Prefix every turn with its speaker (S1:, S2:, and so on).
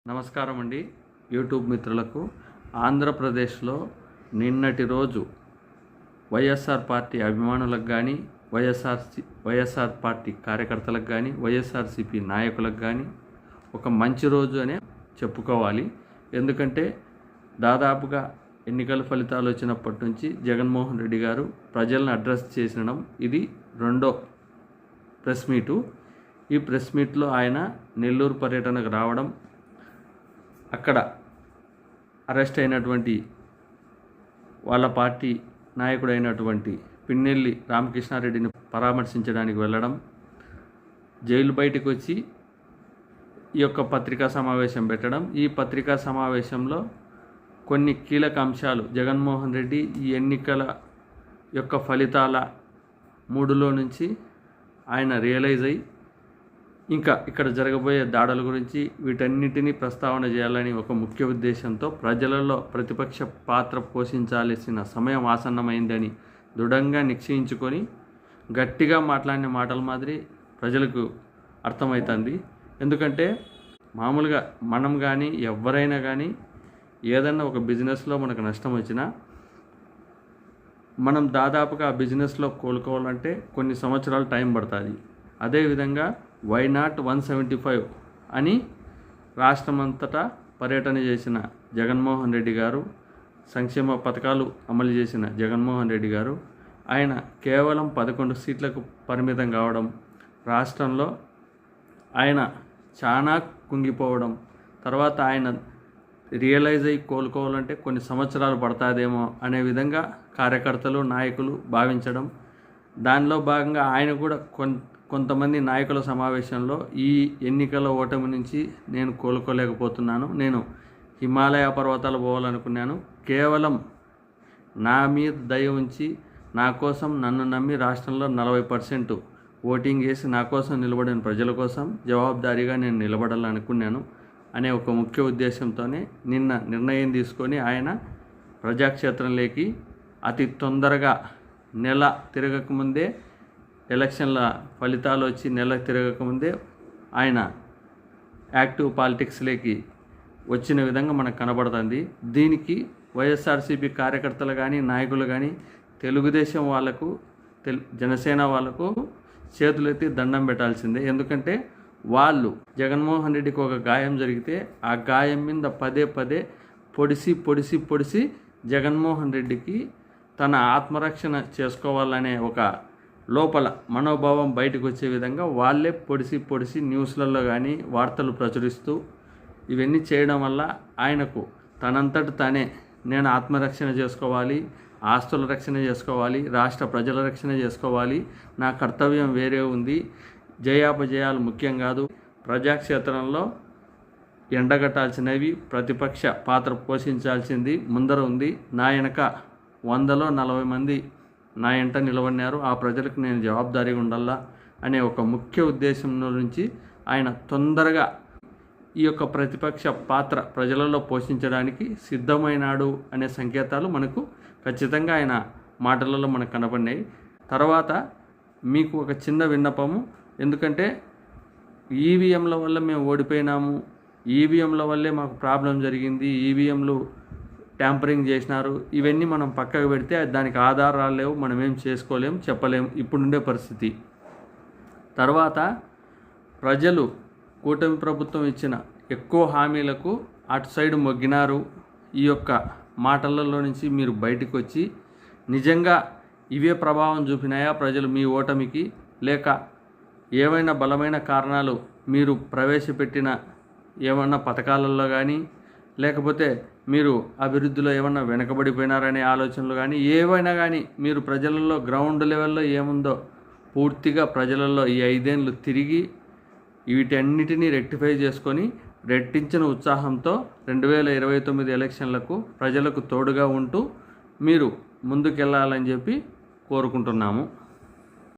S1: నమస్కారం అండి యూట్యూబ్ మిత్రులకు. ఆంధ్రప్రదేశ్లో నిన్నటి రోజు వైఎస్ఆర్ పార్టీ అభిమానులకు కానీ వైఎస్ఆర్ పార్టీ కార్యకర్తలకు కానీ వైఎస్ఆర్సీపీ నాయకులకు కానీ ఒక మంచి రోజు అనే చెప్పుకోవాలి. ఎందుకంటే దాదాపుగా ఎన్నికల ఫలితాలు వచ్చినప్పటి నుంచి జగన్మోహన్ రెడ్డి గారు ప్రజలను అడ్రస్ చేసినడం ఇది రెండో ప్రెస్ మీటు. ఈ ప్రెస్ మీట్లో ఆయన నెల్లూరు పర్యటనకు రావడం, అక్కడ అరెస్ట్ అయినటువంటి వాళ్ళ పార్టీ నాయకుడైనటువంటి పిన్నెల్లి రామకృష్ణారెడ్డిని పరామర్శించడానికి వెళ్ళడం, జైలు బయటకు వచ్చి ఈ యొక్క పత్రికా సమావేశం పెట్టడం. ఈ పత్రికా సమావేశంలో కొన్ని కీలక అంశాలు జగన్మోహన్ రెడ్డి ఈ ఎన్నికల యొక్క ఫలితాల మూడులో నుంచి ఆయన రియలైజ్ అయ్యి ఇంకా ఇక్కడ జరగబోయే దాడుల గురించి వీటన్నిటినీ ప్రస్తావన చేయాలని ఒక ముఖ్య ఉద్దేశంతో ప్రజలలో ప్రతిపక్ష పాత్ర పోషించాల్సిన సమయం ఆసన్నమైందని దృఢంగా నిశ్చయించుకొని గట్టిగా మాట్లాడిన మాటల మాదిరి ప్రజలకు అర్థమవుతుంది. ఎందుకంటే మామూలుగా మనం కానీ ఎవరైనా కానీ ఏదన్నా ఒక బిజినెస్లో మనకు నష్టం వచ్చినా మనం దాదాపుగా ఆ బిజినెస్లో కోలుకోవాలంటే కొన్ని సంవత్సరాలు టైం పడుతుంది. అదేవిధంగా వై నాట్ 175 అని రాష్ట్రమంతటా పర్యటన చేసిన జగన్మోహన్ రెడ్డి గారు, సంక్షేమ పథకాలు అమలు చేసిన జగన్మోహన్ రెడ్డి గారు, ఆయన కేవలం 11 సీట్లకు పరిమితం కావడం, రాష్ట్రంలో ఆయన చాలా కుంగిపోవడం, తర్వాత ఆయన రియలైజ్ అయ్యి కోలుకోవాలంటే కొన్ని సంవత్సరాలు పడుతుందేమో అనే విధంగా కార్యకర్తలు నాయకులు భావించడం. దానిలో భాగంగా ఆయన కూడా కొంతమంది నాయకుల సమావేశంలో ఈ ఎన్నికల ఓటమి నుంచి నేను కోలుకోలేకపోతున్నాను, నేను హిమాలయ పర్వతాలు పోవాలనుకున్నాను, కేవలం నా మీద దయ ఉంచి నా కోసం నన్ను నమ్మి రాష్ట్రంలో 40% ఓటింగ్ వేసి నా కోసం నిలబడిన ప్రజల కోసం జవాబుదారీగా నేను నిలబడాలనుకున్నాను అనే ఒక ముఖ్య ఉద్దేశంతోనే నిన్న నిర్ణయం తీసుకొని ఆయన ప్రజాక్షేత్రంలోకి అతి తొందరగా నెల తిరగకముందే, ఎలక్షన్ల ఫలితాలు వచ్చి నెల తిరగకముందే ఆయన యాక్టివ్ పాలిటిక్స్లోకి వచ్చిన విధంగా మనకు కనబడుతుంది. దీనికి వైఎస్ఆర్సీపీ కార్యకర్తలు కానీ నాయకులు కానీ తెలుగుదేశం వాళ్ళకు జనసేన వాళ్ళకు చేతులెత్తి దండం పెట్టాల్సిందే. ఎందుకంటే వాళ్ళు జగన్మోహన్ రెడ్డికి ఒక గాయం జరిగితే ఆ గాయం మీద పదే పదే పొడిసి జగన్మోహన్ రెడ్డికి తన ఆత్మరక్షణ చేసుకోవాలనే ఒక లోపల మనోభావం బయటకు వచ్చే విధంగా వాళ్ళే పొడిసి న్యూస్లలో కానీ వార్తలు ప్రచురిస్తూ ఇవన్నీ చేయడం వల్ల ఆయనకు తనంతట తానే నేను ఆత్మరక్షణ చేసుకోవాలి, ఆస్తుల రక్షణ చేసుకోవాలి, రాష్ట్ర ప్రజల రక్షణ చేసుకోవాలి, నా కర్తవ్యం వేరే ఉంది, జయాపజయాలు ముఖ్యం కాదు, ప్రజాక్షేత్రంలో ఎండగట్టాల్సినవి ప్రతిపక్ష పాత్ర పోషించాల్సింది ముందర ఉంది, నా వెనక 100లో 40 మంది నా ఎంట నిలబడినారు, ఆ ప్రజలకు నేను జవాబుదారీగా ఉండాలా అనే ఒక ముఖ్య ఉద్దేశం నుంచి ఆయన తొందరగా ఈ యొక్క ప్రతిపక్ష పాత్ర ప్రజలలో పోషించడానికి సిద్ధమైనాడు అనే సంకేతాలు మనకు ఖచ్చితంగా ఆయన మాటలలో మనకు కనపడినాయి. తర్వాత మీకు ఒక చిన్న విన్నపము, ఎందుకంటే ఈవీఎంల వల్ల మేము ఓడిపోయినాము, ఈవీఎంల వల్లే మాకు ప్రాబ్లం జరిగింది, ఈవీఎంలు ట్యాంపరింగ్ చేసినారు, ఇవన్నీ మనం పక్కకు పెడితే దానికి ఆధారాలు లేవు, మనం ఏం చేసుకోలేము, చెప్పలేము ఇప్పుడుండే పరిస్థితి. తర్వాత ప్రజలు కూటమి ప్రభుత్వం ఇచ్చిన ఎక్కువ హామీలకు అటు సైడ్ మొగ్గినారు. ఈ యొక్క మాటలలో నుంచి మీరు బయటకు వచ్చి నిజంగా ఇవే ప్రభావం చూపినాయా ప్రజలు మీ ఓటమికి, లేక ఏవైనా బలమైన కారణాలు మీరు ప్రవేశపెట్టిన ఏమన్నా పథకాలలో కానీ, లేకపోతే మీరు అభివృద్ధిలో ఏమన్నా వెనకబడిపోయినారనే ఆలోచనలు కానీ, ఏవైనా కానీ మీరు ప్రజలలో గ్రౌండ్ లెవెల్లో ఏముందో పూర్తిగా ప్రజలలో ఈ 5 ఏళ్ళు తిరిగి వీటన్నిటినీ రెక్టిఫై చేసుకొని రెట్టించిన ఉత్సాహంతో 2029 ఎలక్షన్లకు ప్రజలకు తోడుగా ఉంటూ మీరు ముందుకెళ్ళాలని చెప్పి కోరుకుంటున్నాము.